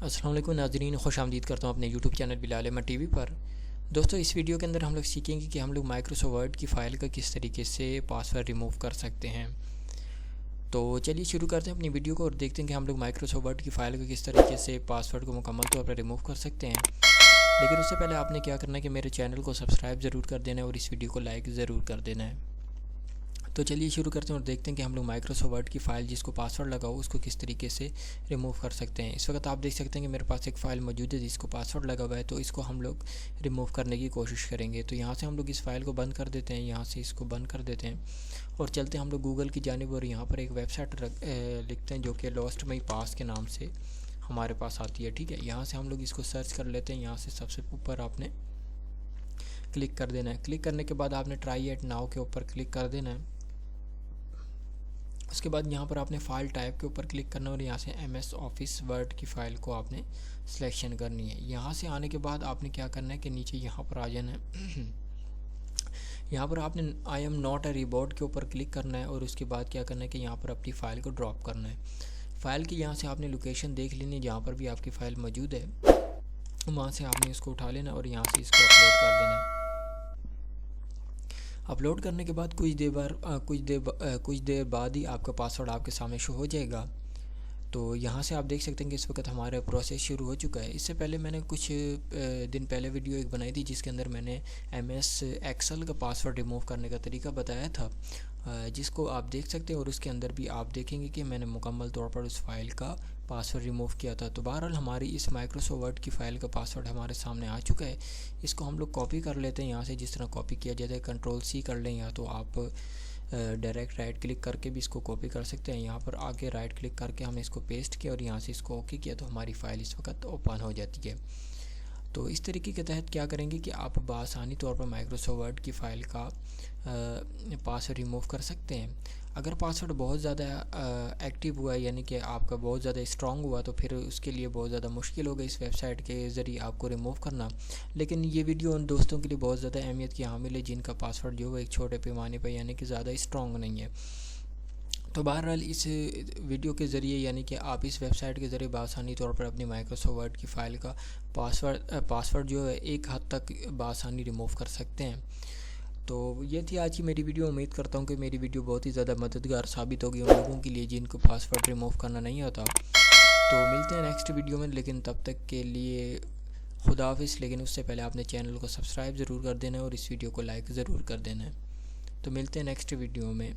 अस्सलाम वालेकुम नाज़रीन, खुशामदीद करता हूँ अपने YouTube channel Bilal Ahmed TV पर। दोस्तों, इस वीडियो के अंदर हम लोग सीखेंगे कि हम लोग माइक्रोसॉफ्ट वर्ड की फ़ाइल का किस तरीके से पासवर्ड रिमूव कर सकते हैं। तो चलिए शुरू करते हैं अपनी वीडियो को और देखते हैं कि हम लोग माइक्रोसॉफ्ट वर्ड की फ़ाइल का किस तरीके से पासवर्ड को मुकम्मल तौर पर रिमूव कर सकते हैं। लेकिन उससे पहले आपने क्या करना है कि मेरे चैनल को सब्सक्राइब ज़रूर कर देना है और इस वीडियो को लाइक ज़रूर कर देना है। तो चलिए शुरू करते हैं और देखते हैं कि हम लोग माइक्रोसॉफ्ट वर्ड की फ़ाइल जिसको पासवर्ड लगा हो उसको किस तरीके से रिमूव कर सकते हैं। इस वक्त आप देख सकते हैं कि मेरे पास एक फ़ाइल मौजूद है जिसको पासवर्ड लगा हुआ है, तो इसको हम लोग रिमूव करने की कोशिश करेंगे। तो यहाँ से हम लोग इस फ़ाइल को बंद कर देते हैं, यहाँ से इसको बंद कर देते हैं और चलते हैं हम लोग गूगल की जानिब और यहाँ पर एक वेबसाइट लिखते हैं जो कि लॉस्ट माई पास के नाम से हमारे पास आती है। ठीक है, यहाँ से हम लोग इसको सर्च कर लेते हैं। यहाँ से सबसे ऊपर आपने क्लिक कर देना है। क्लिक करने के बाद आपने ट्राई एट नाउ के ऊपर क्लिक कर देना है। उसके बाद यहाँ पर आपने फ़ाइल टाइप के ऊपर क्लिक करना है और यहाँ से MS ऑफिस वर्ड की फ़ाइल को आपने सिलेक्शन करनी है। यहाँ से आने के बाद आपने क्या करना है कि नीचे यहाँ पर आ जाना है। यहाँ पर आपने आई एम नॉट अ रिबोट के ऊपर क्लिक करना है और उसके बाद क्या करना है कि यहाँ पर अपनी फ़ाइल को ड्रॉप करना है। फ़ाइल की यहाँ से आपने लोकेशन देख लेनी है, जहाँ पर भी आपकी फ़ाइल मौजूद है वहाँ से आपने इसको उठा लेना और यहाँ से इसको अपलोड कर देना है। अपलोड करने के बाद कुछ देर बाद ही आपका पासवर्ड आपके सामने शो हो जाएगा। तो यहाँ से आप देख सकते हैं कि इस वक्त हमारा प्रोसेस शुरू हो चुका है। इससे पहले मैंने कुछ दिन पहले वीडियो एक बनाई थी जिसके अंदर मैंने MS एक्सेल का पासवर्ड रिमूव करने का तरीका बताया था, जिसको आप देख सकते हैं और उसके अंदर भी आप देखेंगे कि मैंने मुकम्मल तौर पर उस फाइल का पासवर्ड रिमूव किया था। तो बहरहाल हमारी इस माइक्रोसॉफ्ट वर्ड की फ़ाइल का पासवर्ड हमारे सामने आ चुका है। इसको हम लोग कॉपी कर लेते हैं। यहाँ से जिस तरह कॉपी किया जाता है Ctrl+C कर लें, या तो आप डायरेक्ट राइट क्लिक करके भी इसको कॉपी कर सकते हैं। यहाँ पर आके राइट क्लिक करके हमने इसको पेस्ट किया और यहाँ से इसको ओके किया तो हमारी फ़ाइल इस वक्त ओपन हो जाती है। तो इस तरीके के तहत क्या करेंगे कि आप बआसानी तौर पर माइक्रोसॉफ्ट वर्ड की फ़ाइल का पासवर्ड रिमूव कर सकते हैं। अगर पासवर्ड बहुत ज़्यादा एक्टिव हुआ है, यानी कि आपका बहुत ज़्यादा स्ट्रॉन्ग हुआ, तो फिर उसके लिए बहुत ज़्यादा मुश्किल होगा इस वेबसाइट के ज़रिए आपको रिमूव करना। लेकिन ये वीडियो उन दोस्तों के लिए बहुत ज़्यादा अहमियत की हामिल है जिनका पासवर्ड जो है एक छोटे पैमाने पर यानी कि ज़्यादा स्ट्रॉन्ग नहीं है। तो बहरहाल इस वीडियो के ज़रिए यानी कि आप इस वेबसाइट के ज़रिए बआसानी तौर पर अपनी माइक्रोसॉफ्ट वर्ड की फ़ाइल का पासवर्ड जो है एक हद तक बआसानी रिमूव कर सकते हैं। तो ये थी आज की मेरी वीडियो। उम्मीद करता हूँ कि मेरी वीडियो बहुत ही ज़्यादा मददगार साबित होगी उन लोगों के लिए जिनको पासवर्ड रिमूव करना नहीं आता। तो मिलते हैं नेक्स्ट वीडियो में, लेकिन तब तक के लिए खुदा हाफिज़। लेकिन उससे पहले आपने चैनल को सब्सक्राइब ज़रूर कर देना है और इस वीडियो को लाइक ज़रूर कर देना है। तो मिलते हैं नेक्स्ट वीडियो में।